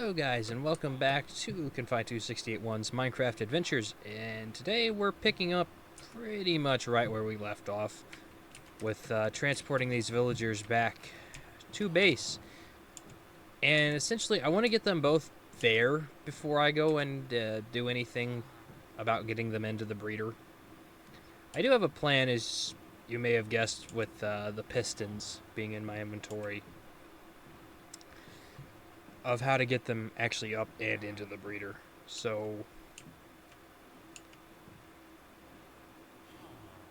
Hello guys and welcome back to CT681's Minecraft Adventures, and today we're picking up pretty much right where we left off with transporting these villagers back to base. And essentially I want to get them both there before I go and do anything about getting them into the breeder. I do have a plan, as you may have guessed, with the pistons being in my inventory, of how to get them actually up and into the breeder. So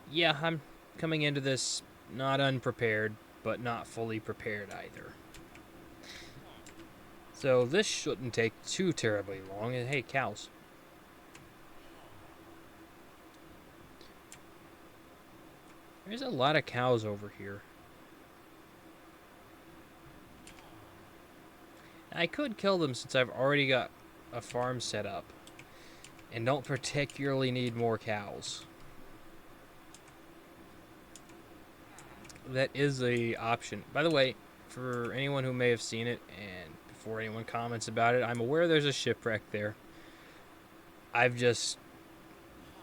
yeah, I'm coming into this not unprepared, but not fully prepared either. So this shouldn't take too terribly long. And hey, cows. There's a lot of cows over here. I could kill them since I've already got a farm set up and don't particularly need more cows. That is a option. By the way, for anyone who may have seen it, and before anyone comments about it, I'm aware there's a shipwreck there. I've just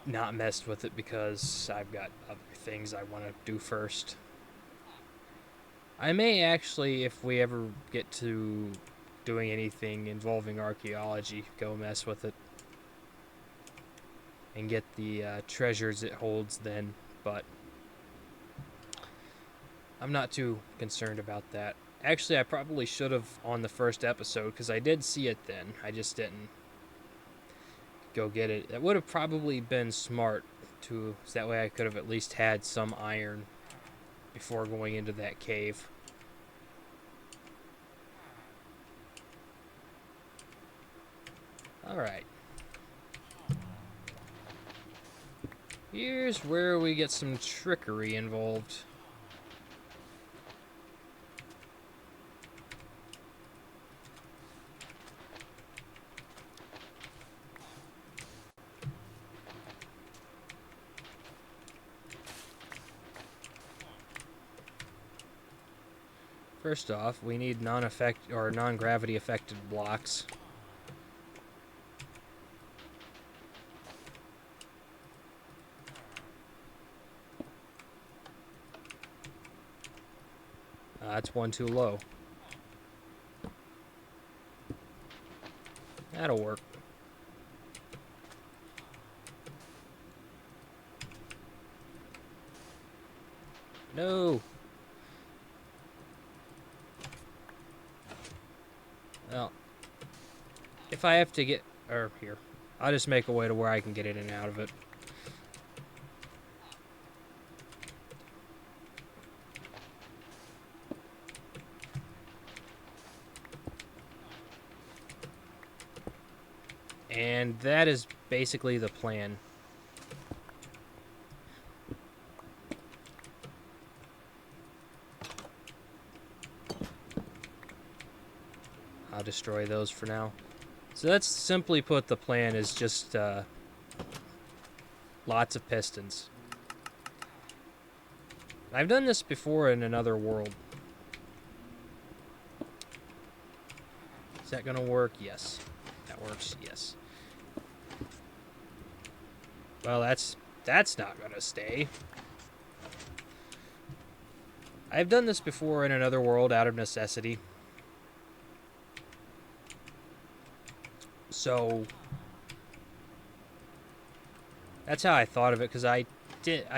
not messed with it because I've got other things I want to do first. I may actually, if we ever get to doing anything involving archaeology, go mess with it and get the treasures it holds then, but I'm not too concerned about that. Actually, I probably should have on the first episode, because I did see it then. I just didn't go get it. That would have probably been smart, so that way I could have at least had some iron before going into that cave. Alright. Here's where we get some trickery involved. First off, we need non-gravity affected blocks. That's one too low. That'll work. No. Well, if I have to get, or here, I'll just make a way to where I can get in and out of it. And that is basically the plan. I'll destroy those for now. So that's simply put, the plan is just lots of pistons. I've done this before in another world. Is that gonna work? Yes. That works, yes. Well, that's not gonna stay. I've done this before in another world out of necessity. So that's how I thought of it, because I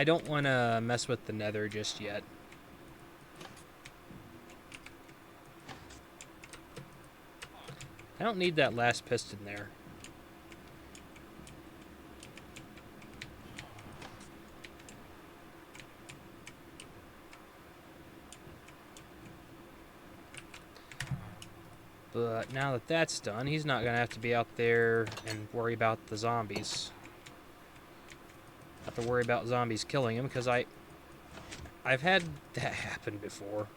don't want to mess with the nether just yet. I don't need that last piston there. But now that that's done, he's not going to have to be out there and worry about the zombies. Have to worry about zombies killing him, because I've had that happen before.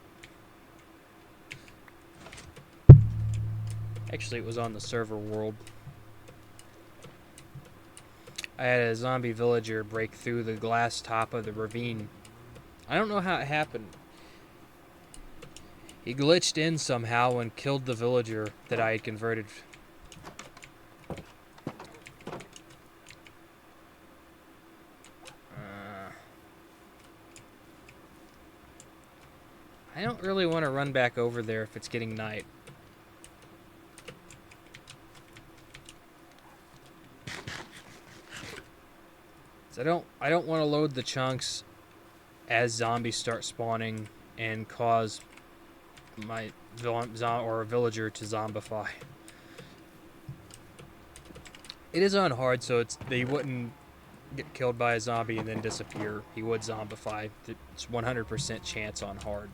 Actually, it was on the server world. I had a zombie villager break through the glass top of the ravine. I don't know how it happened. He glitched in somehow and killed the villager that I had converted. I don't really want to run back over there if it's getting night. So I don't want to load the chunks as zombies start spawning and cause my villager to zombify. It is on hard, so they wouldn't get killed by a zombie and then disappear. He would zombify. It's 100% chance on hard.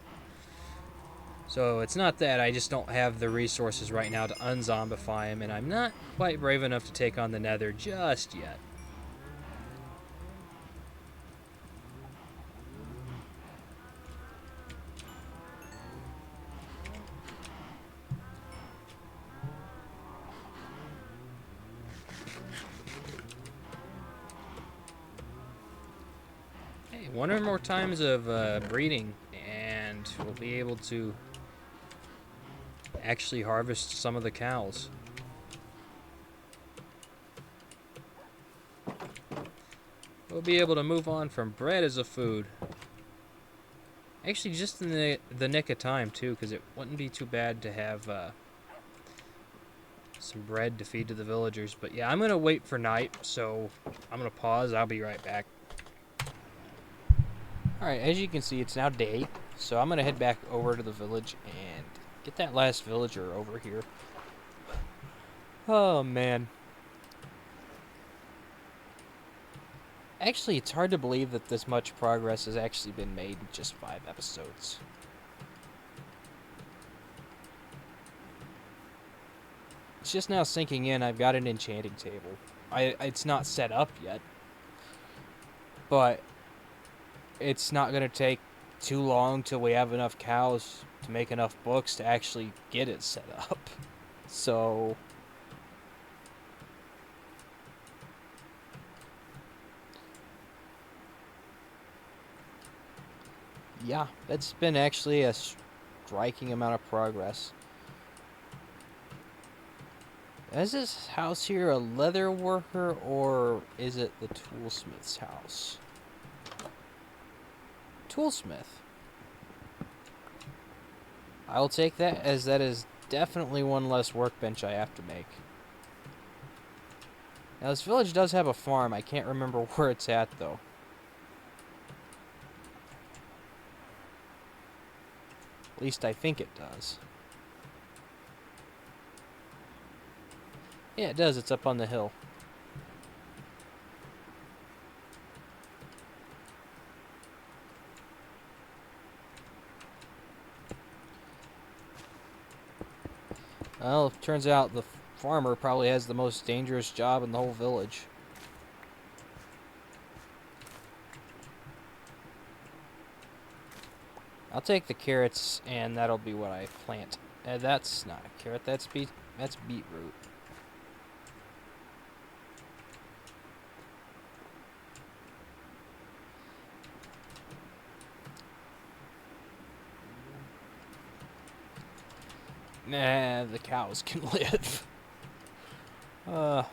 So it's not that, I just don't have the resources right now to unzombify him, and I'm not quite brave enough to take on the Nether just yet. Hey, one or more times of breeding, and we'll be able to actually harvest some of the cows. We'll be able to move on from bread as a food. Actually, just in the nick of time, too, because it wouldn't be too bad to have some bread to feed to the villagers. But yeah, I'm going to wait for night, so I'm going to pause. I'll be right back. Alright, as you can see, it's now day, so I'm going to head back over to the village and get that last villager over here. Oh, man. Actually, it's hard to believe that this much progress has actually been made in just 5 episodes. It's just now sinking in. I've got an enchanting table. It's not set up yet, but it's not going to take too long till we have enough cows to make enough books to actually get it set up. So yeah, that's been actually a striking amount of progress. Is this house here a leather worker, or is it the toolsmith's house? Toolsmith. I'll take that, as that is definitely one less workbench I have to make. Now, this village does have a farm. I can't remember where it's at, though. At least I think it does. Yeah, it does. It's up on the hill. Well, it turns out the farmer probably has the most dangerous job in the whole village. I'll take the carrots, and that'll be what I plant. That's not a carrot, that's beetroot. Nah, the cows can live. I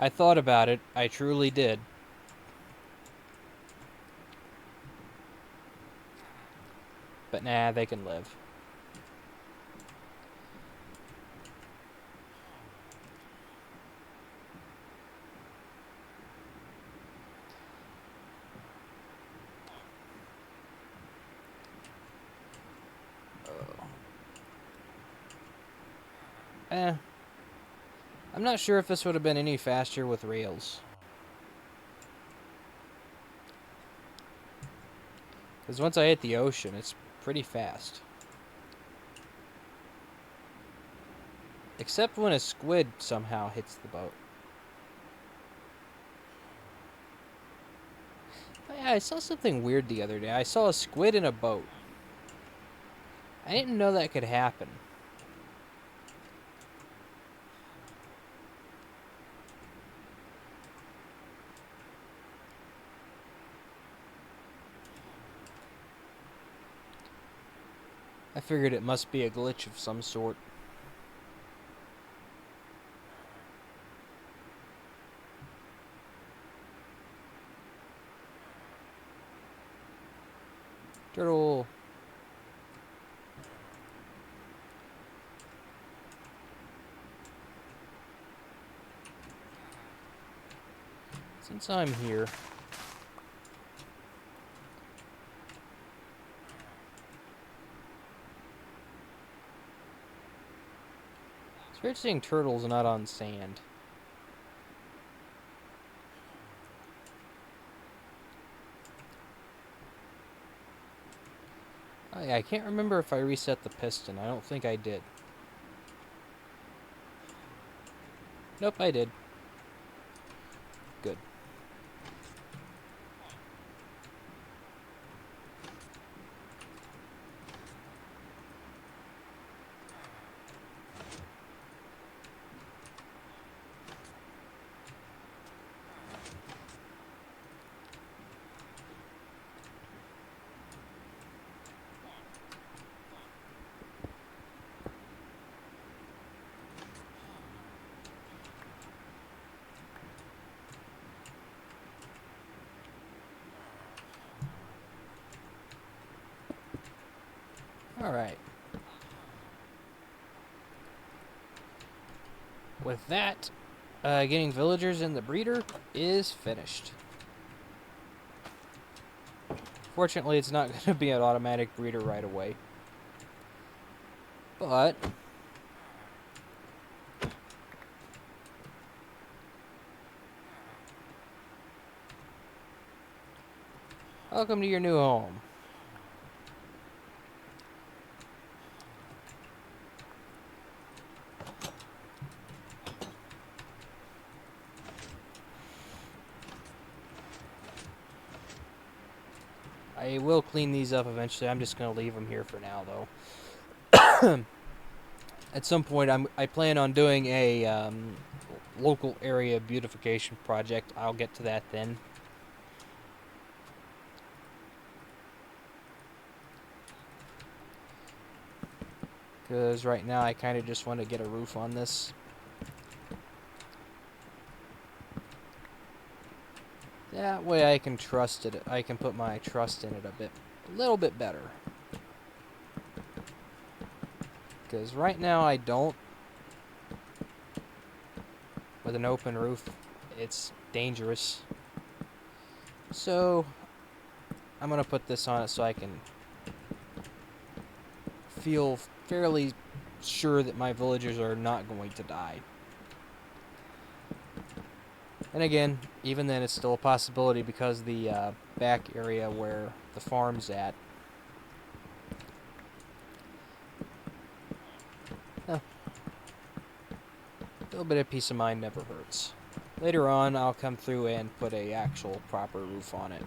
thought about it. I truly did. But nah, they can live. I'm not sure if this would have been any faster with rails. Because once I hit the ocean, it's pretty fast. Except when a squid somehow hits the boat. Oh, yeah, I saw something weird the other day. I saw a squid in a boat. I didn't know that could happen. figured it must be a glitch of some sort. Turtle. Since I'm here, it's weird seeing turtles not on sand. I can't remember if I reset the piston. I don't think I did. Nope, I did. Good. Alright. With that, getting villagers in the breeder is finished. Fortunately, it's not going to be an automatic breeder right away. But welcome to your new home. I will clean these up eventually. I'm just going to leave them here for now, though. At some point, I plan on doing a local area beautification project. I'll get to that then. Because right now, I kind of just want to get a roof on this. That way I can trust it. I can put my trust in it a little bit better. Because right now I don't. With an open roof, it's dangerous. So I'm going to put this on it so I can feel fairly sure that my villagers are not going to die. And again, even then, it's still a possibility because the back area where the farm's at. A little bit of peace of mind never hurts. Later on, I'll come through and put a actual proper roof on it.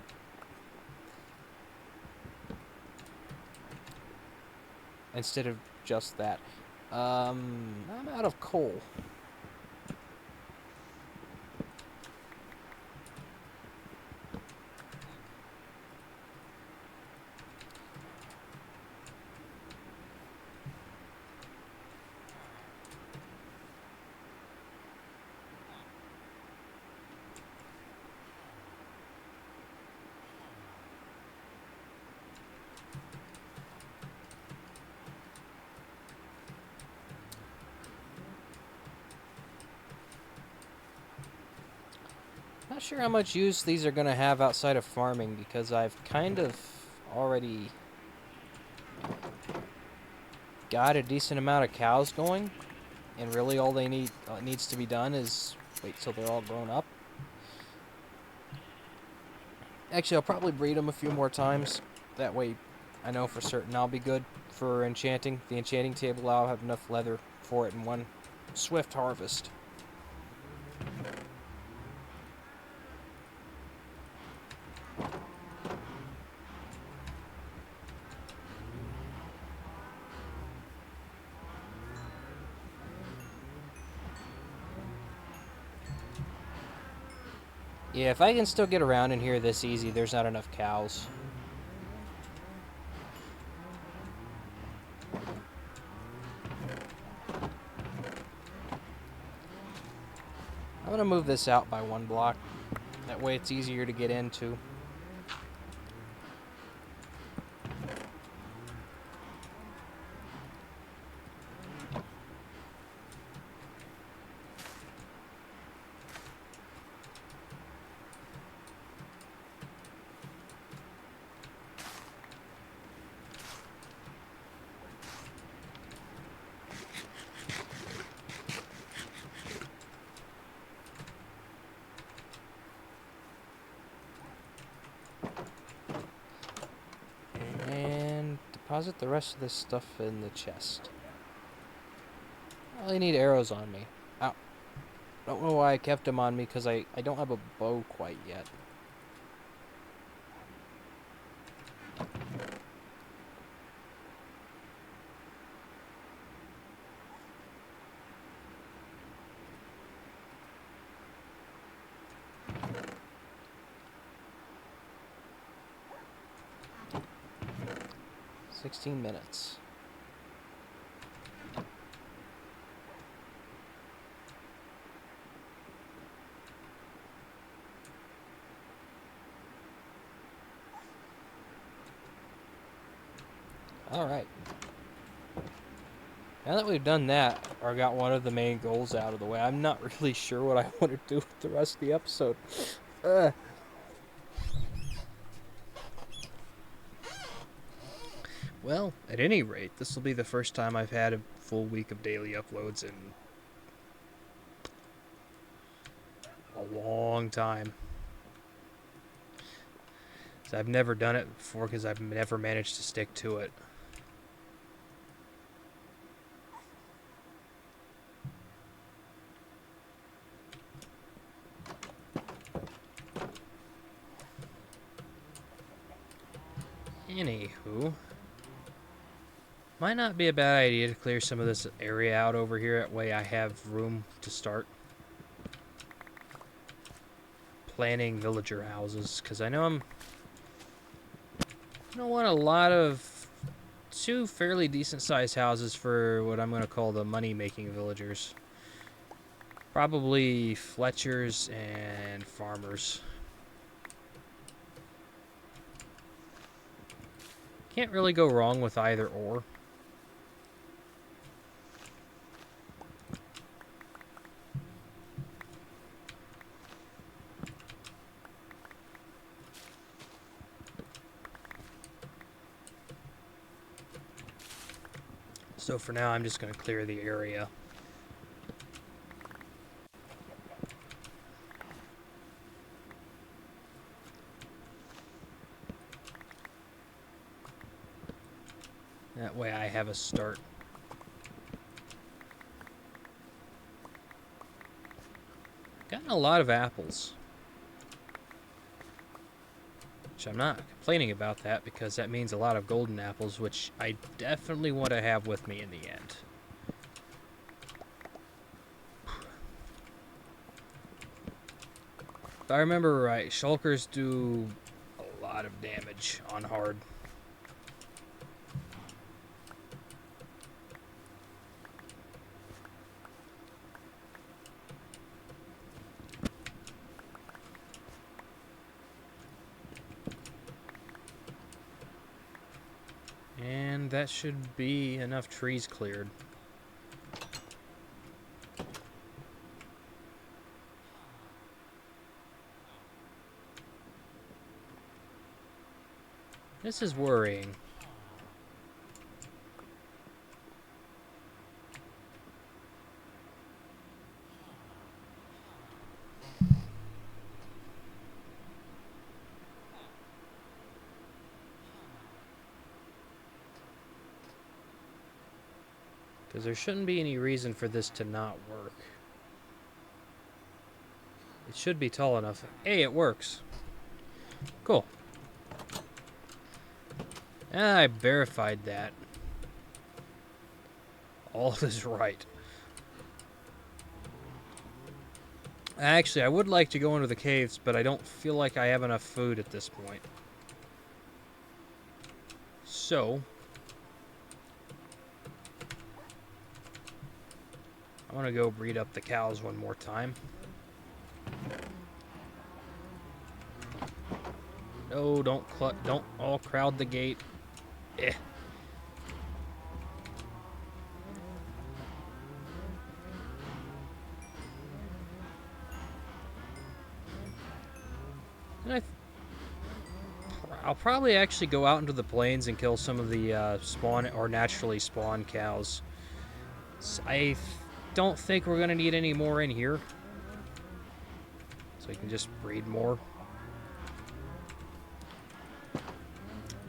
Instead of just that. I'm out of coal. Not sure how much use these are going to have outside of farming because I've kind of already got a decent amount of cows going, and really all they needs to be done is wait till they're all grown up. Actually, I'll probably breed them a few more times. That way I know for certain I'll be good for enchanting. The enchanting table, I'll have enough leather for it in one swift harvest. Yeah, if I can still get around in here this easy, there's not enough cows. going to move this out by 1 block. That way it's easier to get into. Deposit the rest of this stuff in the chest. I really need arrows on me. Ow. Don't know why I kept them on me, because I don't have a bow quite yet. "16 minutes. Alright. Now that we've done that, or got one of the main goals out of the way, I'm not really sure what I want to do with the rest of the episode. Well, at any rate, this will be the first time I've had a full week of daily uploads in a long time. So I've never done it before because I've never managed to stick to it. Anywho, might not be a bad idea to clear some of this area out over here. That way I have room to start planning villager houses, because I know I don't want a lot of 2 fairly decent sized houses for what I'm going to call the money making villagers. Probably Fletchers and farmers. Can't really go wrong with either or. So for now, I'm just going to clear the area. That way I have a start. Gotten a lot of apples. Which I'm not complaining about that, because that means a lot of golden apples, which I definitely want to have with me in the end. If I remember right, shulkers do a lot of damage on hard. And that should be enough trees cleared. This is worrying. Because there shouldn't be any reason for this to not work. It should be tall enough. Hey, it works. Cool. I verified that. All is right. Actually, I would like to go into the caves, but I don't feel like I have enough food at this point. So, I want to go breed up the cows one more time. No, don't all crowd the gate. Eh. And I'll probably actually go out into the plains and kill some of the spawn or naturally spawn cows. I don't think we're gonna need any more in here, so we can just breed more.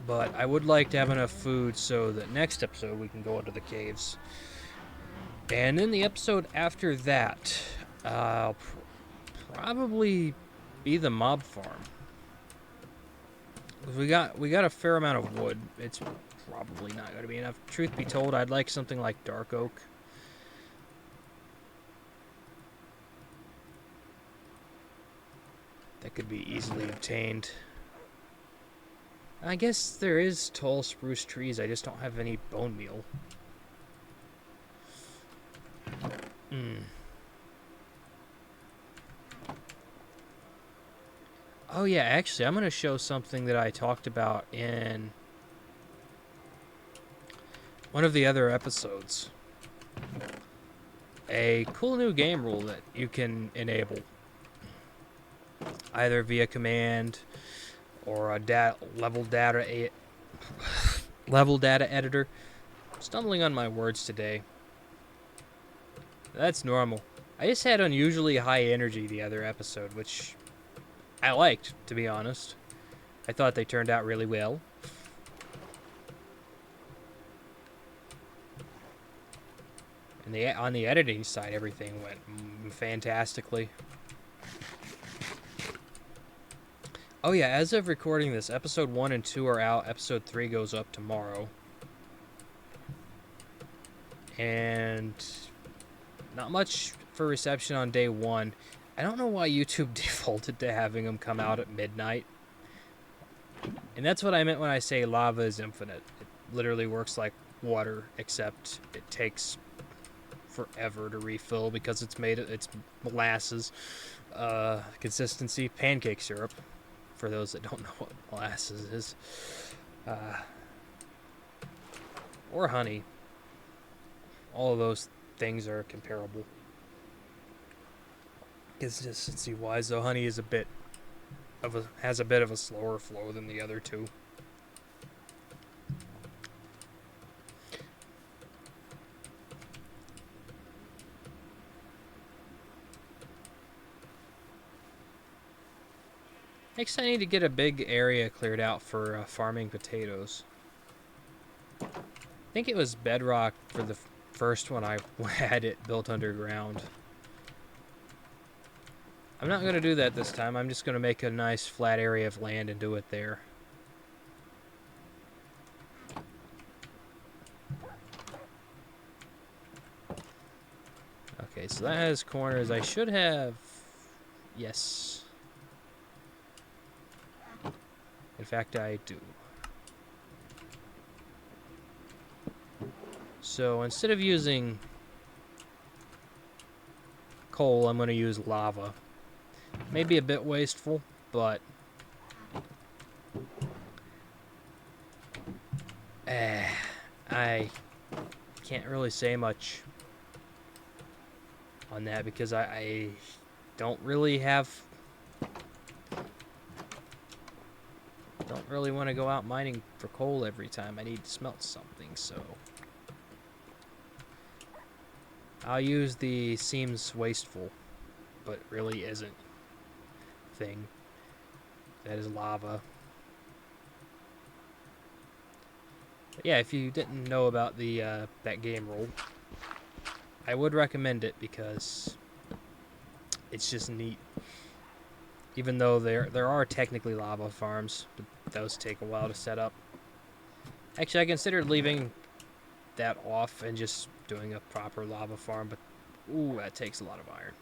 But I would like to have enough food so that next episode we can go into the caves. And then the episode after that, I'll probably be the mob farm. We got a fair amount of wood. It's probably not going to be enough. Truth be told, I'd like something like dark oak. That could be easily obtained. I guess there is tall spruce trees. I just don't have any bone meal. Oh yeah, actually, I'm going to show something that I talked about in one of the other episodes. A cool new game rule that you can enable, either via command or a level data editor. I'm stumbling on my words today. That's normal. I just had unusually high energy the other episode, which I liked, to be honest. I thought they turned out really well. And on the editing side, everything went fantastically. Oh yeah, as of recording this, episode 1 and 2 are out. Episode 3 goes up tomorrow. And not much for reception on day 1. I don't know why YouTube defaulted to having them come out at midnight. And that's what I meant when I say lava is infinite. It literally works like water, except it takes forever to refill because it's molasses consistency, pancake syrup, for those that don't know what molasses is, or honey. All of those things are comparable. Consistency wise, though, honey is has a bit of a slower flow than the other two. Next, I need to get a big area cleared out for farming potatoes. I think it was bedrock for the first one I had it built underground. I'm not going to do that this time. I'm just going to make a nice flat area of land and do it there. Okay, so that has corners. I should have... Yes. In fact, I do. So instead of using coal, I'm going to use lava. Maybe a bit wasteful, but I can't really say much on that because I don't really want to go out mining for coal every time I need to smelt something, so I'll use the seems wasteful but really isn't thing. That is lava. But yeah, if you didn't know about the that game rule, I would recommend it because it's just neat. Even though there are technically lava farms, but those take a while to set up. Actually, I considered leaving that off and just doing a proper lava farm, but ooh, that takes a lot of iron.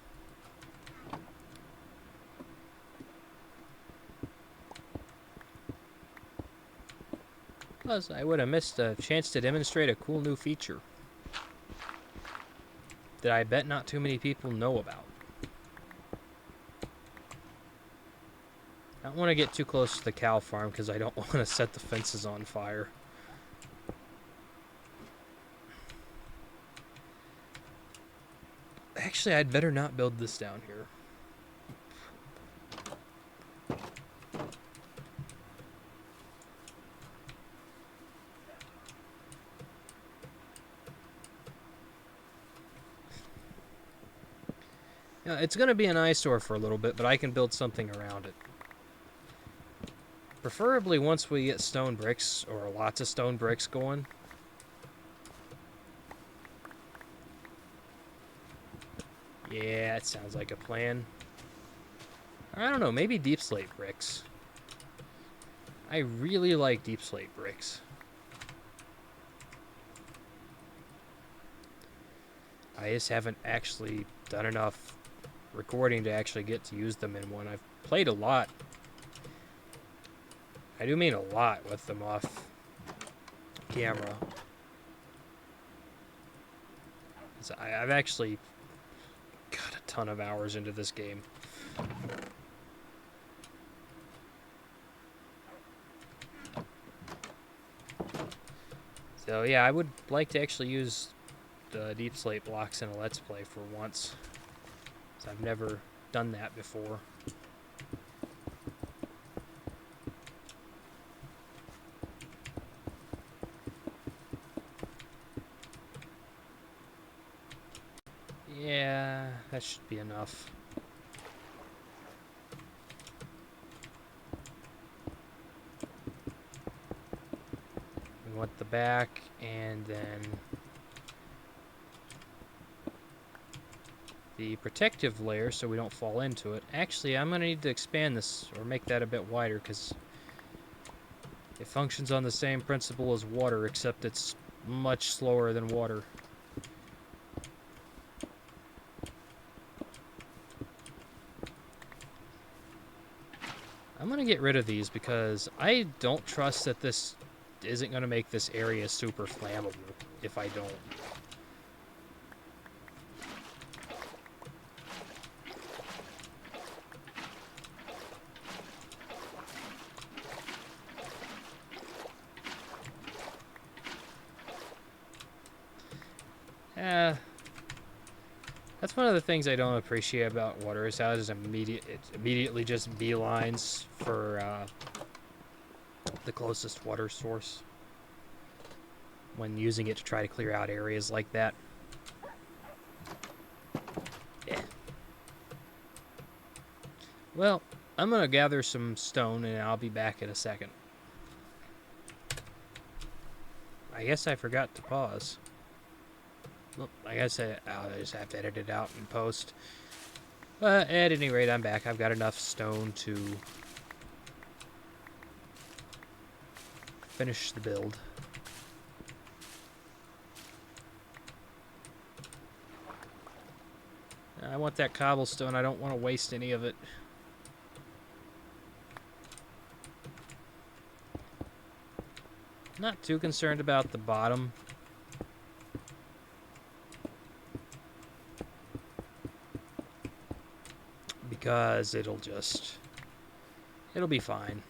Plus, I would have missed a chance to demonstrate a cool new feature that I bet not too many people know about. I don't want to get too close to the cow farm because I don't want to set the fences on fire. Actually, I'd better not build this down here. Yeah, it's going to be an eyesore for a little bit, but I can build something around it. Preferably once we get stone bricks, or lots of stone bricks going. Yeah, it sounds like a plan. I don't know, maybe deep slate bricks. I really like deep slate bricks. I just haven't actually done enough recording to actually get to use them in one. I've played a lot. I do mean a lot with them off camera. So I've actually got a ton of hours into this game. So yeah, I would like to actually use the deep slate blocks in a Let's Play for once. So I've never done that before. Yeah, that should be enough. We want the back, and then the protective layer so we don't fall into it. Actually, I'm going to need to expand this or make that a bit wider because it functions on the same principle as water, except it's much slower than water. I'm going to get rid of these because I don't trust that this isn't going to make this area super flammable if I don't. That's one of the things I don't appreciate about water is how it immediately just beelines for the closest water source when using it to try to clear out areas like that. Yeah. Well, I'm going to gather some stone and I'll be back in a second. I guess I forgot to pause. Well, I guess I'll just have to edit it out in post. At any rate, I'm back. I've got enough stone to finish the build. I want that cobblestone. I don't want to waste any of it. Not too concerned about the bottom. Because it'll be fine.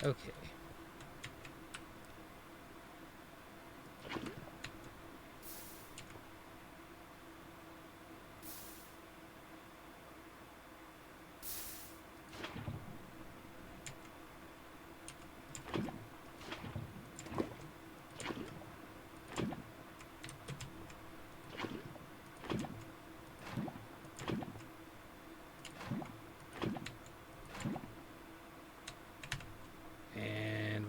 Okay.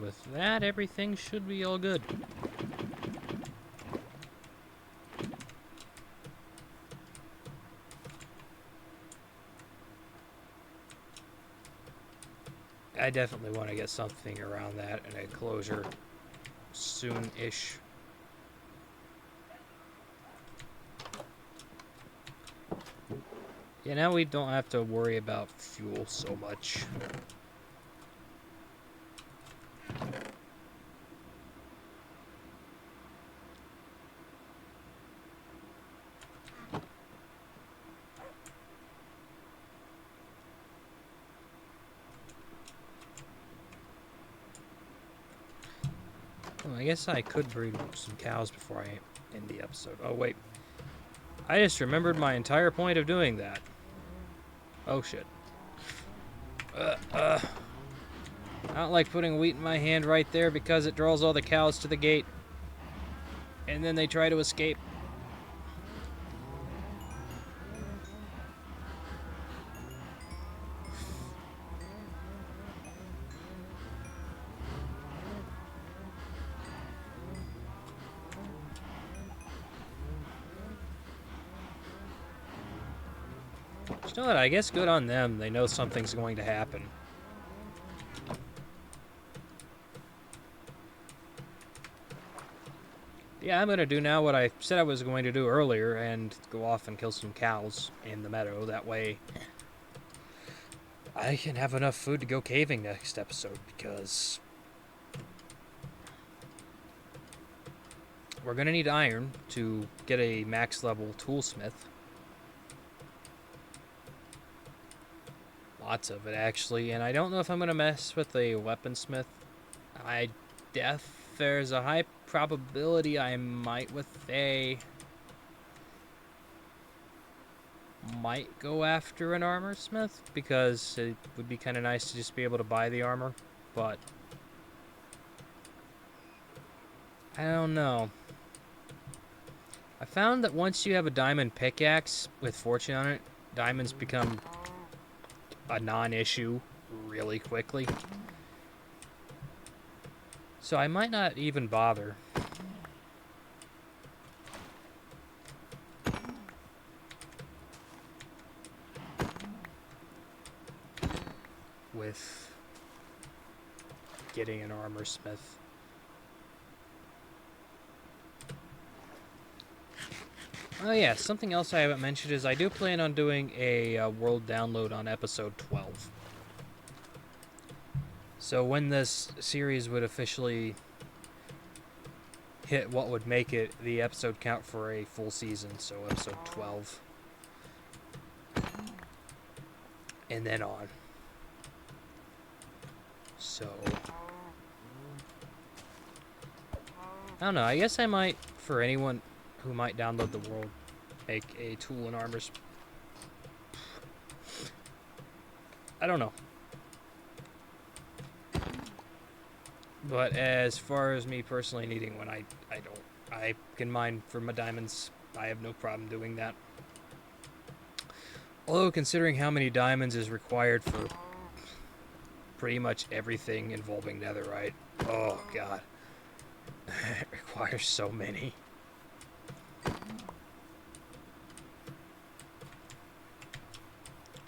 With that, everything should be all good. I definitely want to get something around that and a closure soon-ish. Yeah, now we don't have to worry about fuel so much. Well, I guess I could breed some cows before I end the episode. Oh, wait. I just remembered my entire point of doing that. Oh, shit. I don't like putting wheat in my hand right there because it draws all the cows to the gate. And then they try to escape. You know what? I guess good on them. They know something's going to happen. Yeah, I'm going to do now what I said I was going to do earlier and go off and kill some cows in the meadow. That way I can have enough food to go caving next episode, because we're going to need iron to get a max level toolsmith. Lots of it, actually, and I don't know if I'm going to mess with a weaponsmith. There's a high probability I might might go after an armor smith, because it would be kind of nice to just be able to buy the armor, but I don't know. I found that once you have a diamond pickaxe with fortune on it, diamonds become a non-issue really quickly. So I might not even bother. With getting an armor smith. Oh yeah, something else I haven't mentioned is I do plan on doing a world download on episode 12. So when this series would officially hit what would make it the episode count for a full season, so episode 12. And then on. So I don't know, I guess I might, for anyone who might download the world, make a tool and armors. I don't know. But as far as me personally needing one, I don't. I can mine for my diamonds. I have no problem doing that. Although, considering how many diamonds is required for pretty much everything involving netherite, oh god. It requires so many.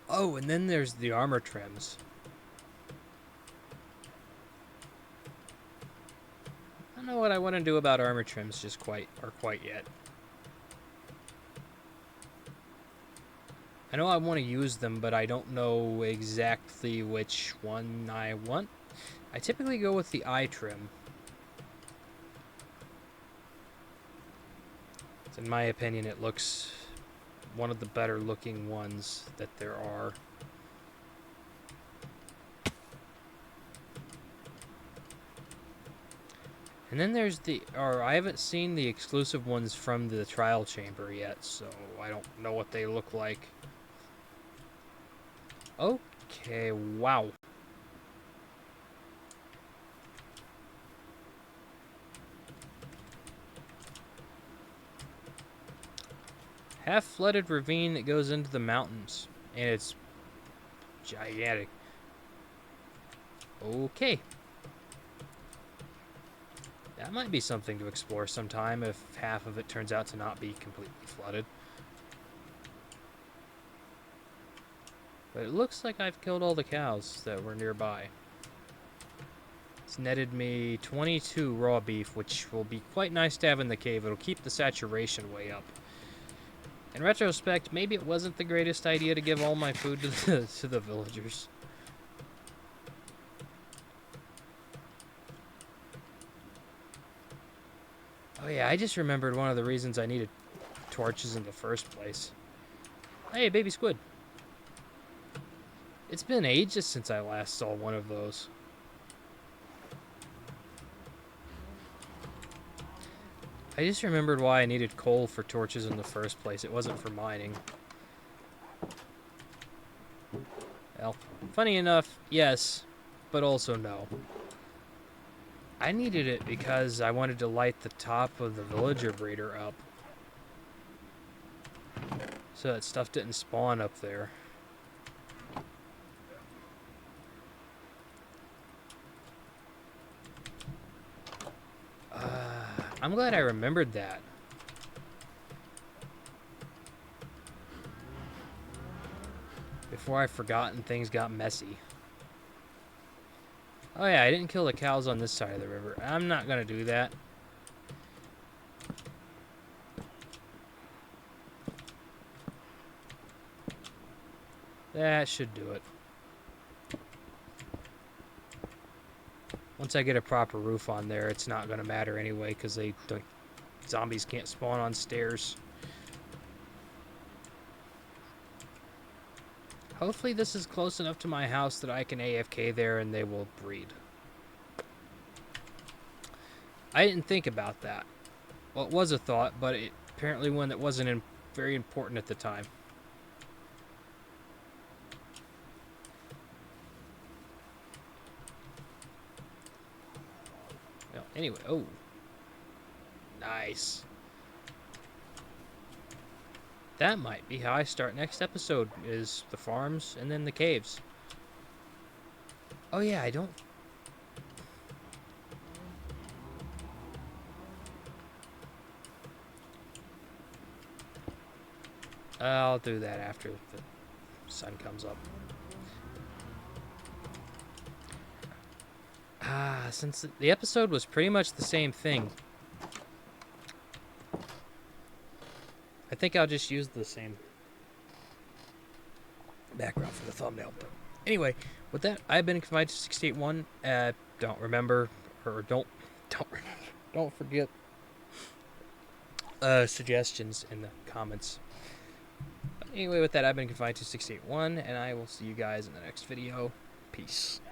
Oh, and then there's the armor trims. I don't know what I want to do about armor trims just quite yet. I know I want to use them, but I don't know exactly which one I want. I typically go with the eye trim. In my opinion, it looks one of the better looking ones that there are. And then there's I haven't seen the exclusive ones from the trial chamber yet, so I don't know what they look like. Okay, wow. Half-flooded ravine that goes into the mountains, and it's gigantic. Okay. That might be something to explore sometime if half of it turns out to not be completely flooded. But it looks like I've killed all the cows that were nearby. It's netted me 22 raw beef, which will be quite nice to have in the cave. It'll keep the saturation way up. In retrospect, maybe it wasn't the greatest idea to give all my food to the villagers. Oh yeah, I just remembered one of the reasons I needed torches in the first place. Hey, baby squid. It's been ages since I last saw one of those. I just remembered why I needed coal for torches in the first place. It wasn't for mining. Well, funny enough, yes, but also no. I needed it because I wanted to light the top of the villager breeder up, so that stuff didn't spawn up there. I'm glad I remembered that. Before I forgot and things got messy. Oh yeah, I didn't kill the cows on this side of the river. I'm not gonna do that. That should do it. Once I get a proper roof on there, it's not gonna matter anyway, because the zombies can't spawn on stairs. Hopefully this is close enough to my house that I can AFK there and they will breed. I didn't think about that. Well, it was a thought, but apparently one that wasn't very important at the time. Well, anyway, oh. Nice. That might be how I start next episode, is the farms and then the caves. Oh yeah, I don't... I'll do that after the sun comes up. Since the episode was pretty much the same thing, I think I'll just use the same background for the thumbnail. But anyway, with that, I've been Confined to 681. Don't remember, or don't forget suggestions in the comments. But anyway, with that, I've been Confined to 681, and I will see you guys in the next video. Peace.